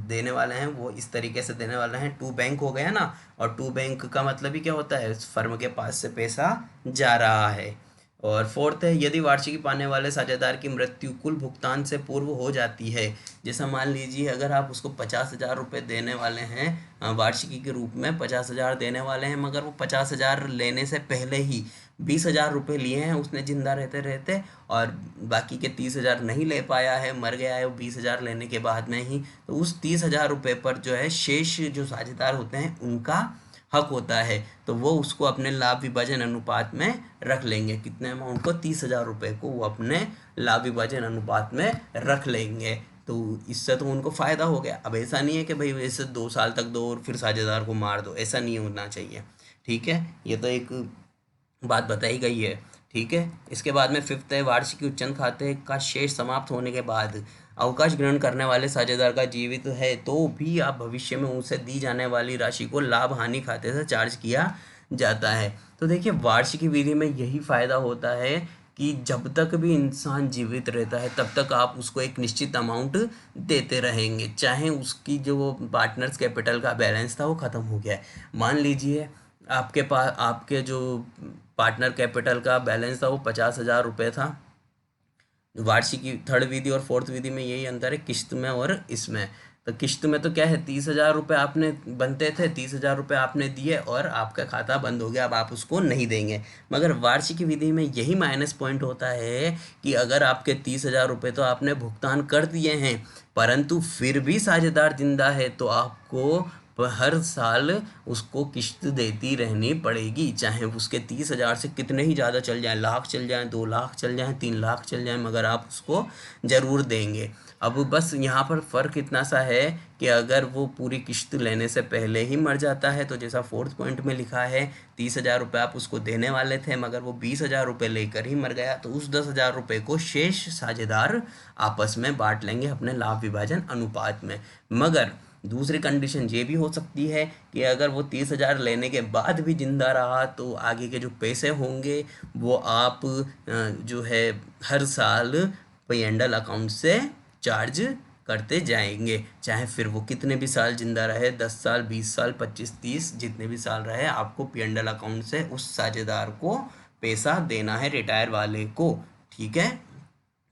Speaker 1: देने वाले हैं वो इस तरीके से देने वाले हैं, टू बैंक हो गया ना, और टू बैंक का मतलब ही क्या होता है, फर्म के पास से पैसा जा रहा है। और फोर्थ है, यदि वार्षिकी पाने वाले साझेदार की मृत्यु कुल भुगतान से पूर्व हो जाती है, जैसा मान लीजिए अगर आप उसको 50,000 रुपये देने वाले हैं, वार्षिकी के रूप में 50,000 देने वाले हैं, मगर वो 50,000 लेने से पहले ही 20,000 रुपये लिए हैं उसने जिंदा रहते रहते, और बाकी के 30,000 नहीं ले पाया है, मर गया है वो 20,000 लेने के बाद में ही, तो उस 30,000 रुपये पर जो है शेष जो साझेदार होते हैं उनका हक होता है, तो वो उसको अपने लाभ विभाजन अनुपात में रख लेंगे। कितने अमाउंट को, 30,000 रुपये को वो अपने लाभ विभाजन अनुपात में रख लेंगे। तो इससे तो उनको फ़ायदा हो गया। अब ऐसा नहीं है कि भाई ऐसे 2 साल तक दो और फिर साझेदार को मार दो, ऐसा नहीं होना चाहिए। ठीक है, ये तो एक बात बताई गई है। ठीक है, इसके बाद में फिफ्थ है, वार्षिकी उच्चंत खाते का शेष समाप्त होने के बाद अवकाश ग्रहण करने वाले साझेदार का जीवित है तो भी आप भविष्य में उसे दी जाने वाली राशि को लाभ हानि खाते से चार्ज किया जाता है। तो देखिए, वार्षिकी विधि में यही फायदा होता है कि जब तक भी इंसान जीवित रहता है तब तक आप उसको एक निश्चित अमाउंट देते रहेंगे, चाहे उसकी जो पार्टनर्स कैपिटल का बैलेंस था वो ख़त्म हो गया है। मान लीजिए आपके पास, आपके जो पार्टनर कैपिटल का बैलेंस था वो 50,000 रुपये था। वार्षिकी थर्ड विधि और फोर्थ विधि में यही अंतर है, किस्त में और इसमें। तो किस्त में तो क्या है, 30,000 रुपये आपने बनते थे, 30,000 रुपये आपने दिए और आपका खाता बंद हो गया, अब आप उसको नहीं देंगे। मगर वार्षिकी विधि में यही माइनस पॉइंट होता है कि अगर आपके 30,000 रुपये तो आपने भुगतान कर दिए हैं, परंतु फिर भी साझेदार जिंदा है तो आपको हर साल उसको किस्त देती रहनी पड़ेगी, चाहे उसके 30,000 से कितने ही ज़्यादा चल जाए, लाख चल जाए, 2 लाख चल जाए, 3 लाख चल जाए, मगर आप उसको ज़रूर देंगे। अब बस यहाँ पर फ़र्क इतना सा है कि अगर वो पूरी किस्त लेने से पहले ही मर जाता है, तो जैसा फोर्थ पॉइंट में लिखा है 30,000 रुपये आप उसको देने वाले थे मगर वो 20,000 रुपये लेकर ही मर गया, तो उस 10,000 रुपये को शेष साझेदार आपस में बांट लेंगे अपने लाभ विभाजन अनुपात में। मगर दूसरी कंडीशन ये भी हो सकती है कि अगर वो 30,000 लेने के बाद भी जिंदा रहा तो आगे के जो पैसे होंगे वो आप जो है हर साल P&L अकाउंट से चार्ज करते जाएंगे, चाहे फिर वो कितने भी साल जिंदा रहे, 10 साल, 20 साल, 25, 30, जितने भी साल रहे, आपको P&L अकाउंट से उस साझेदार को पैसा देना है, रिटायर वाले को। ठीक है,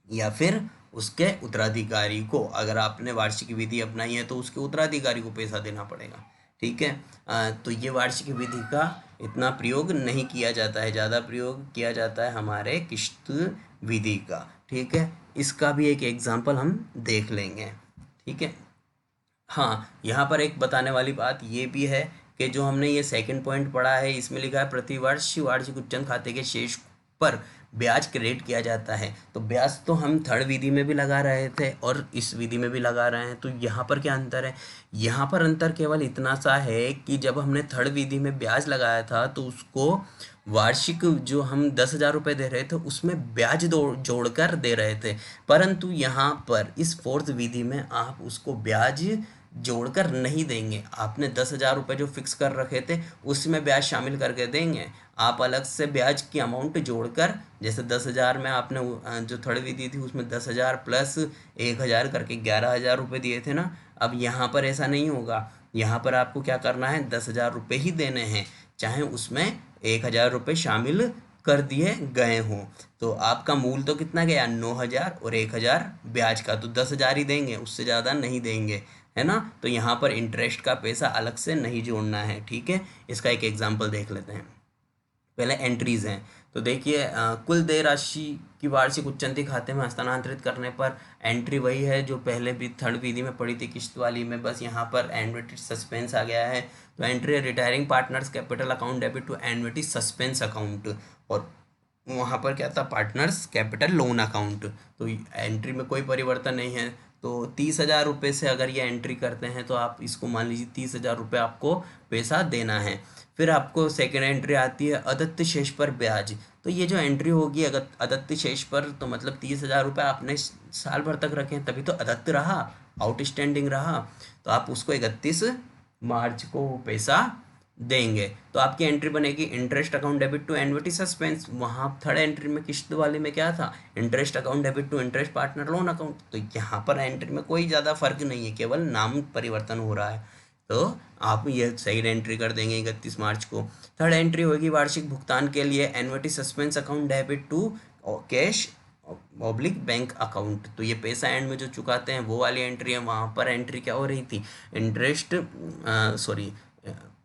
Speaker 1: या फिर उसके उत्तराधिकारी को, अगर आपने वार्षिक विधि अपनाई है तो उसके उत्तराधिकारी को पैसा देना पड़ेगा। ठीक है, तो ये वार्षिक विधि का इतना प्रयोग नहीं किया जाता है, ज़्यादा प्रयोग किया जाता है हमारे किस्त विधि का। ठीक है, इसका भी एक एग्जाम्पल हम देख लेंगे। ठीक है, हाँ, यहाँ पर एक बताने वाली बात ये भी है कि जो हमने ये सेकंड पॉइंट पढ़ा है इसमें लिखा है प्रतिवर्ष वार्षिक उच्चंत खाते के शेष पर ब्याज क्रेडिट किया जाता है। तो ब्याज तो हम थर्ड विधि में भी लगा रहे थे और इस विधि में भी लगा रहे हैं, तो यहाँ पर क्या अंतर है, यहाँ पर अंतर केवल इतना सा है कि जब हमने थर्ड विधि में ब्याज लगाया था तो उसको वार्षिक जो हम 10,000 रुपये दे रहे थे उसमें ब्याज जोड़कर दे रहे थे, परंतु यहाँ पर इस फोर्थ विधि में आप उसको ब्याज जोड़कर नहीं देंगे। आपने 10,000 रुपये जो फिक्स कर रखे थे उसमें ब्याज शामिल करके देंगे, आप अलग से ब्याज की अमाउंट जोड़कर, जैसे 10,000 में आपने जो थर्ड विधि थी उसमें 10,000 प्लस 1,000 करके 11,000 रुपये दिए थे ना, अब यहाँ पर ऐसा नहीं होगा। यहाँ पर आपको क्या करना है, 10,000 रुपये ही देने हैं, चाहे उसमें 1,000 रुपये शामिल कर दिए गए हों। तो आपका मूल तो कितना गया, 9,000 और 1,000 ब्याज का, तो 10,000 ही देंगे, उससे ज़्यादा नहीं देंगे, है ना। तो यहाँ पर इंटरेस्ट का पैसा अलग से नहीं जोड़ना है। ठीक है, इसका एक एग्जाम्पल देख लेते हैं। पहले एंट्रीज हैं। तो देखिए कुल देय राशि की वार्षिक उच्चंती खाते में हस्तांतरित करने पर एंट्री वही है जो पहले भी थर्ड विधि में पड़ी थी किस्त वाली में, बस यहाँ पर एन्युटी सस्पेंस आ गया है। तो एंट्री है retiring partners capital account debit to annuity suspense account, और वहाँ पर क्या था, पार्टनर्स कैपिटल लोन अकाउंट। तो एंट्री में कोई परिवर्तन नहीं है। तो 30,000 रुपये से अगर ये एंट्री करते हैं तो आप इसको मान लीजिए 30,000 रुपये आपको पैसा देना है। फिर आपको सेकेंड एंट्री आती है अदत्त शेष पर ब्याज। तो ये जो एंट्री होगी अगर अदत्त शेष पर, तो मतलब 30,000 रुपये आपने साल भर तक रखें तभी तो अदत्त रहा, आउटस्टैंडिंग रहा, तो आप उसको 31 मार्च को पैसा देंगे। तो आपकी एंट्री बनेगी interest account debit to annuity suspense. वहाँ थर्ड एंट्री में किस्त वाले में क्या था, interest account debit to interest partner loan account. तो यहाँ पर एंट्री में कोई ज़्यादा फर्क नहीं है, केवल नाम परिवर्तन हो रहा है। तो आप ये सही एंट्री कर देंगे 31 मार्च को। थर्ड एंट्री होगी वार्षिक भुगतान के लिए annuity suspense account debit to cash oblique bank account. तो ये पैसा एंड में जो चुकाते हैं वो वाली एंट्री है। वहाँ पर एंट्री क्या हो रही थी, interest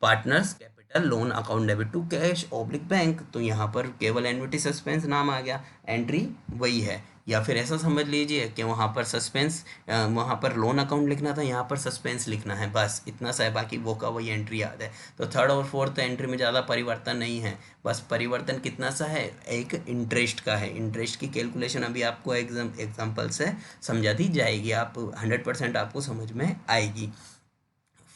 Speaker 1: partners capital loan account debit to cash oblique bank. तो यहाँ पर केवल एन्युटी सस्पेंस नाम आ गया, एंट्री वही है। या फिर ऐसा समझ लीजिए कि वहाँ पर सस्पेंस, वहाँ पर लोन अकाउंट लिखना था, यहाँ पर सस्पेंस लिखना है, बस इतना सा है, बाकी वो का वही एंट्री याद है। तो थर्ड और फोर्थ एंट्री में ज़्यादा परिवर्तन नहीं है, बस परिवर्तन कितना सा है, एक इंटरेस्ट का है। इंटरेस्ट की कैलकुलेशन अभी आपको एग्जाम्पल से समझा दी जाएगी, आप 100% आपको समझ में आएगी।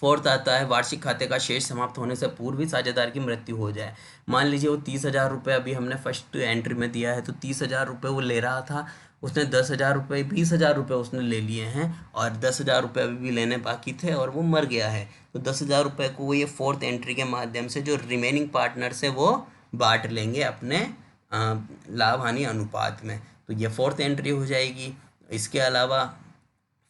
Speaker 1: फोर्थ आता है वार्षिक खाते का शेष समाप्त होने से पूर्व ही साझेदार की मृत्यु हो जाए। मान लीजिए वो 30,000 रुपये अभी हमने फर्स्ट एंट्री में दिया है, तो 30,000 रुपये वो ले रहा था, उसने 10,000 रुपये, 20,000 रुपये उसने ले लिए हैं और 10,000 रुपये अभी भी लेने बाकी थे और वो मर गया है। तो 10,000 रुपये को वो ये फोर्थ एंट्री के माध्यम से जो रिमेनिंग पार्टनर से वो बांट लेंगे अपने लाभ हानि अनुपात में। तो ये फोर्थ एंट्री हो जाएगी। इसके अलावा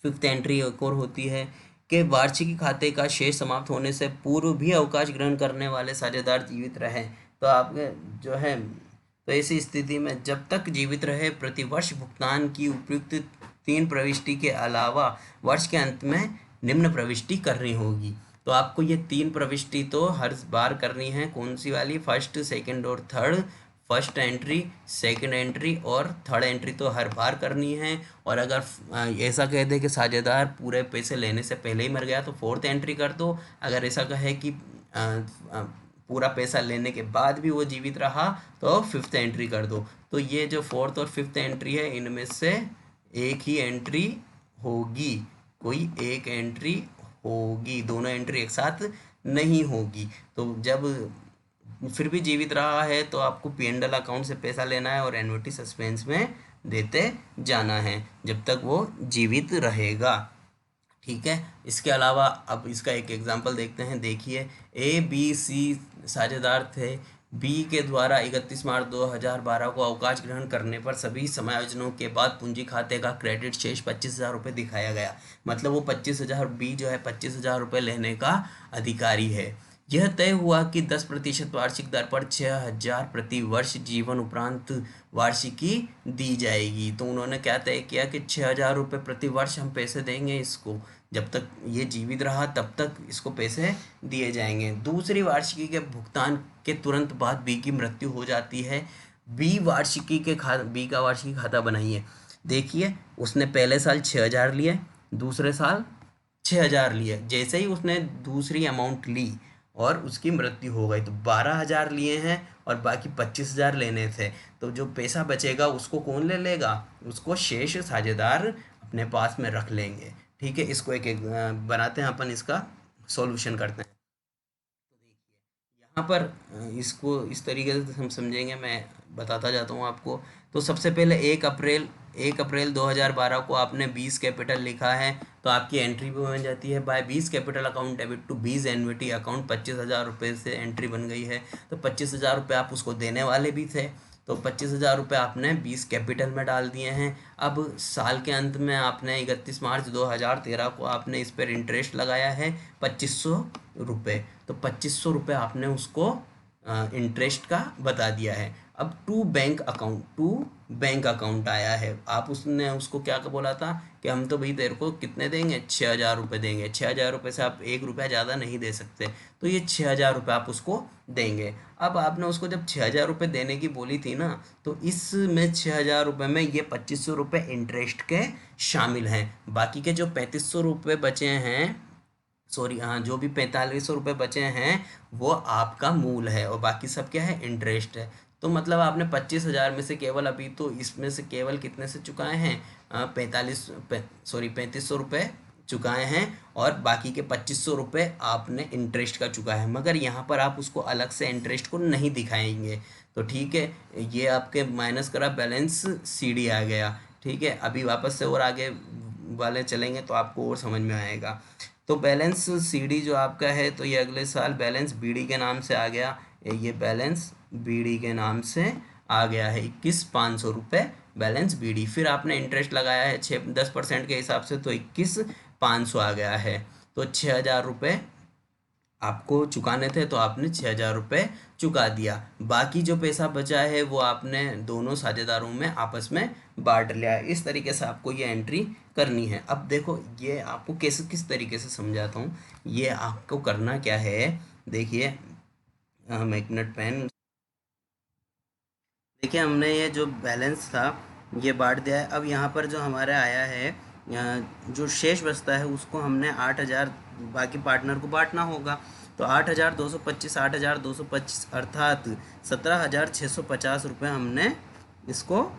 Speaker 1: फिफ्थ एंट्री एक और होती है कि वार्षिकी खाते का शेष समाप्त होने से पूर्व भी अवकाश ग्रहण करने वाले साझेदार जीवित रहें। तो आपके जो है, तो ऐसी स्थिति में जब तक जीवित रहे प्रतिवर्ष भुगतान की उपयुक्त 3 प्रविष्टि के अलावा वर्ष के अंत में निम्न प्रविष्टि करनी होगी। तो आपको ये 3 प्रविष्टि तो हर बार करनी है। कौन सी वाली, फर्स्ट, सेकंड और third. First entry, second entry और थर्ड एंट्री तो हर बार करनी है। और अगर ऐसा कह दे कि साझेदार पूरे पैसे लेने से पहले ही मर गया तो फोर्थ एंट्री कर दो। अगर ऐसा कहे कि पूरा पैसा लेने के बाद भी वो जीवित रहा तो फिफ्थ एंट्री कर दो। तो ये जो फोर्थ और फिफ्थ एंट्री है इनमें से एक ही एंट्री होगी, कोई एक एंट्री होगी, दोनों एंट्री एक साथ नहीं होगी। तो जब फिर भी जीवित रहा है तो आपको P&L अकाउंट से पैसा लेना है और एन्युटी सस्पेंस में देते जाना है जब तक वो जीवित रहेगा। ठीक है। इसके अलावा अब इसका एक एग्जांपल देखते हैं। देखिए ABC साझेदार थे। बी के द्वारा 31 मार्च 2012 को अवकाश ग्रहण करने पर सभी समायोजनों के बाद पूंजी खाते का क्रेडिट शेष 25,000 रुपये दिखाया गया। मतलब वो 25,000, बी जो है 25,000 रुपये लेने का अधिकारी है। यह तय हुआ कि 10% वार्षिक दर पर 6,000 प्रति वर्ष जीवन उपरांत वार्षिकी दी जाएगी। तो उन्होंने क्या तय किया कि 6,000 रुपये प्रति वर्ष हम पैसे देंगे इसको, जब तक ये जीवित रहा तब तक इसको पैसे दिए जाएंगे। दूसरी वार्षिकी के भुगतान के तुरंत बाद बी की मृत्यु हो जाती है। बी का वार्षिकी खाता बनाइए। देखिए उसने पहले साल 6,000 लिए, दूसरे साल 6,000 लिए। जैसे ही उसने दूसरी अमाउंट ली और उसकी मृत्यु हो गई तो 12,000 लिए हैं और बाकी 25,000 लेने थे। तो जो पैसा बचेगा उसको कौन ले लेगा, उसको शेष साझेदार अपने पास में रख लेंगे। ठीक है। इसको एक बनाते हैं अपन, इसका सॉल्यूशन करते हैं। तो देखिए यहाँ पर इसको इस तरीके से हम समझेंगे, मैं बताता जाता हूँ आपको। तो सबसे पहले 1 अप्रैल 2012 को आपने 20 कैपिटल लिखा है तो आपकी एंट्री भी बन जाती है by 20 capital account debit to 20 annuity account. 25,000 रुपये से एंट्री बन गई है। तो 25,000 रुपये आप उसको देने वाले भी थे, तो 25,000 रुपये आपने 20 कैपिटल में डाल दिए हैं। अब साल के अंत में आपने 31 मार्च 2013 को आपने इस पर इंटरेस्ट लगाया है 2,500 रुपये। तो 2,500 रुपये आपने उसको इंटरेस्ट का बता दिया है। अब टू बैंक अकाउंट आया है। आप उसने उसको क्या बोला था कि हम तो भाई तेरे को कितने देंगे, 6,000 रुपये देंगे, 6,000 रुपये से आप 1 रुपया ज़्यादा नहीं दे सकते, तो ये 6,000 रुपये आप उसको देंगे। अब आपने उसको जब 6,000 रुपये देने की बोली थी ना, तो इसमें 6,000 रुपये में ये 2,500 रुपये इंटरेस्ट के शामिल हैं। बाकी के जो 3,500 रुपये बचे हैं, सॉरी हाँ, जो भी 4,500 रुपये बचे हैं वो आपका मूल है, और बाकी सब क्या है, इंटरेस्ट है। तो मतलब आपने 25,000 में से केवल अभी तो इसमें से केवल कितने से चुकाए हैं, 3,500 रुपये चुकाए हैं, और बाकी के 2,500 रुपये आपने इंटरेस्ट का चुका है। मगर यहाँ पर आप उसको अलग से इंटरेस्ट को नहीं दिखाएंगे, तो ठीक है, ये आपके माइनस करा बैलेंस CD आ गया। ठीक है, अभी वापस से और आगे वाले चलेंगे तो आपको और समझ में आएगा। तो बैलेंस CD जो आपका है, तो ये अगले साल बैलेंस BD के नाम से आ गया, ये बैलेंस BD के नाम से आ गया है 21,500 रुपये बैलेंस BD। फिर आपने इंटरेस्ट लगाया है 10% के हिसाब से, तो 21,500 आ गया है। तो 6,000 रुपये आपको चुकाने थे, तो आपने 6,000 रुपये चुका दिया। बाकी जो पैसा बचा है वो आपने दोनों साझेदारों में आपस में बांट लिया है। इस तरीके से आपको ये एंट्री करनी है। अब देखो ये आपको कैसे किस तरीके से समझाता हूँ। ये आपको करना क्या है, देखिए, हम एक मिनट पेन, देखिए हमने ये जो बैलेंस था ये बांट दिया है। अब यहाँ पर जो हमारा आया है, जो शेष बचता है उसको हमने 8,000 बाकी पार्टनर को बांटना होगा। तो 8,225 8,225 अर्थात 17,650 रुपये हमने इसको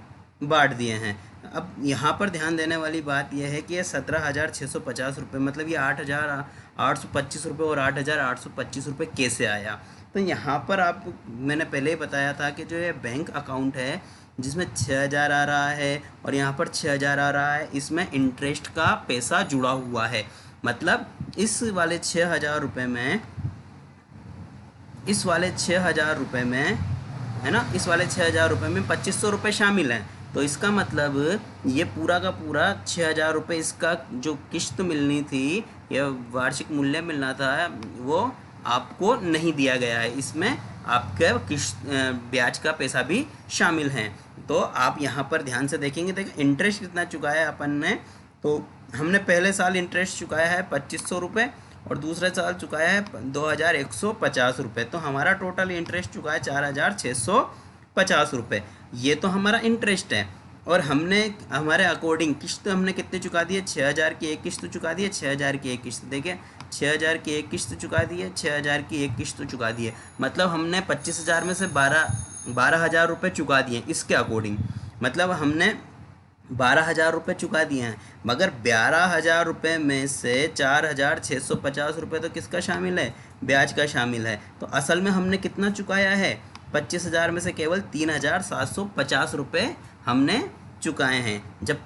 Speaker 1: बांट दिए हैं। अब यहाँ पर ध्यान देने वाली बात यह है कि ये 17,650 रुपये, मतलब ये 8,825 रुपये और 8,825 रुपये कैसे आया। तो यहाँ पर आप, मैंने पहले ही बताया था कि जो ये बैंक अकाउंट है जिसमें 6,000 आ रहा है और यहाँ पर 6,000 आ रहा है, इसमें इंटरेस्ट का पैसा जुड़ा हुआ है। मतलब इस वाले 6,000 रुपये में, इस वाले 6,000 रुपये में, है ना, इस वाले 6,000 रुपये में 2,500 रुपये शामिल हैं। तो इसका मतलब ये पूरा का पूरा 6,000 रुपये इसका जो किश्त मिलनी थी या वार्षिक मूल्य मिलना था वो आपको नहीं दिया गया है। इसमें आपके किश्त ब्याज का पैसा भी शामिल है। तो आप यहाँ पर ध्यान से देखेंगे, देखिए इंटरेस्ट कितना चुकाया अपन ने। तो हमने पहले साल इंटरेस्ट चुकाया है 2,500 रुपये और दूसरे साल चुकाया है 2,150 रुपये। तो हमारा टोटल इंटरेस्ट चुका है 4,650 रुपये। ये तो हमारा इंटरेस्ट है। और हमने हमारे अकॉर्डिंग किस्त हमने कितने चुका दिए, 6,000 की एक किस्त चुका दी है, 6,000 की एक किस्त, देखिए 6,000 की एक किस्त चुका दी है, 6,000 की एक किस्त चुका दी है। मतलब हमने 25,000 में से 12,000 रुपये चुका दिए इसके अकॉर्डिंग। मतलब हमने 12,000 रुपये चुका दिए हैं। मगर 12,000 रुपये में से 4,650 रुपये तो किसका शामिल है, ब्याज का शामिल है। तो असल में हमने कितना चुकाया है, 25,000 में से केवल 3,750 रुपये हमने चुकाए हैं। जब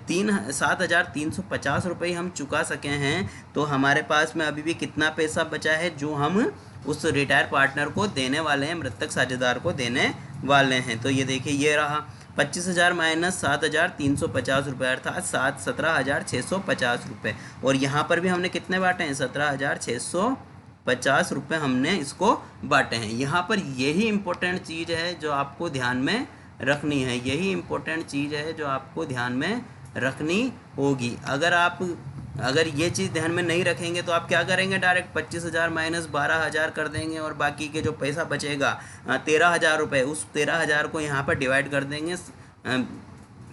Speaker 1: 7,350 रुपये हम चुका सके हैं, तो हमारे पास में अभी भी कितना पैसा बचा है जो हम उस रिटायर पार्टनर को देने वाले हैं, मृतक साझेदार को देने वाले हैं। तो ये देखिए, ये रहा 25,000 माइनस 7,350 रुपये, अर्थात 17,650 रुपये। और यहाँ पर भी हमने कितने बांटे हैं, 17,650 रुपये हमने इसको बांटे हैं। यहाँ पर यही इम्पोर्टेंट चीज़ है जो आपको ध्यान में रखनी है, यही इम्पोर्टेंट चीज़ है जो आपको ध्यान में रखनी होगी। अगर ये चीज़ ध्यान में नहीं रखेंगे तो आप क्या करेंगे, डायरेक्ट 25,000 माइनस 12,000 कर देंगे और बाकी के जो पैसा बचेगा 13,000 रुपये, उस 13,000 को यहाँ पर डिवाइड कर देंगे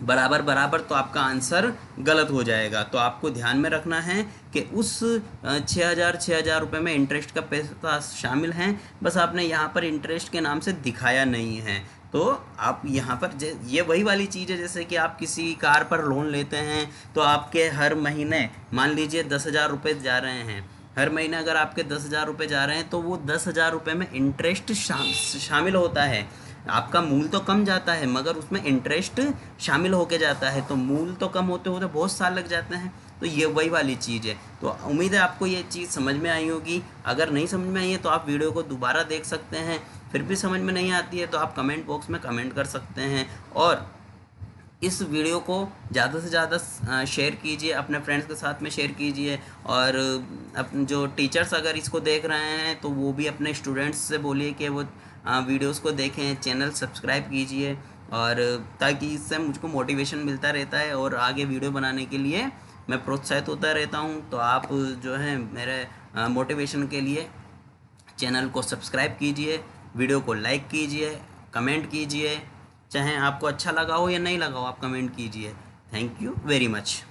Speaker 1: बराबर बराबर, तो आपका आंसर गलत हो जाएगा। तो आपको ध्यान में रखना है कि उस 6,000 रुपये में इंटरेस्ट का पैसा शामिल है, बस आपने यहाँ पर इंटरेस्ट के नाम से दिखाया नहीं है। तो आप यहाँ पर ये वही वाली चीज़ है, जैसे कि आप किसी कार पर लोन लेते हैं तो आपके हर महीने मान लीजिए 10,000 रुपये जा रहे हैं, हर महीने अगर आपके 10,000 रुपये जा रहे हैं तो वो 10,000 रुपये में इंटरेस्ट शामिल होता है। आपका मूल तो कम जाता है मगर उसमें इंटरेस्ट शामिल होके जाता है, तो मूल तो कम होते होते बहुत साल लग जाते हैं। तो ये वही वाली चीज़ है। तो उम्मीद है आपको ये चीज़ समझ में आई होगी। अगर नहीं समझ में आई है तो आप वीडियो को दोबारा देख सकते हैं। फिर भी समझ में नहीं आती है तो आप कमेंट बॉक्स में कमेंट कर सकते हैं। और इस वीडियो को ज़्यादा से ज़्यादा शेयर कीजिए, अपने फ्रेंड्स के साथ में शेयर कीजिए। और अपने जो टीचर्स अगर इसको देख रहे हैं तो वो भी अपने स्टूडेंट्स से बोलिए कि वो वीडियोस को देखें, चैनल सब्सक्राइब कीजिए, और ताकि इससे मुझको मोटिवेशन मिलता रहता है और आगे वीडियो बनाने के लिए मैं प्रोत्साहित होता रहता हूँ। तो आप जो है मेरे मोटिवेशन के लिए चैनल को सब्सक्राइब कीजिए, वीडियो को लाइक कीजिए, कमेंट कीजिए, चाहे आपको अच्छा लगा हो या नहीं लगा हो आप कमेंट कीजिए। Thank you very much.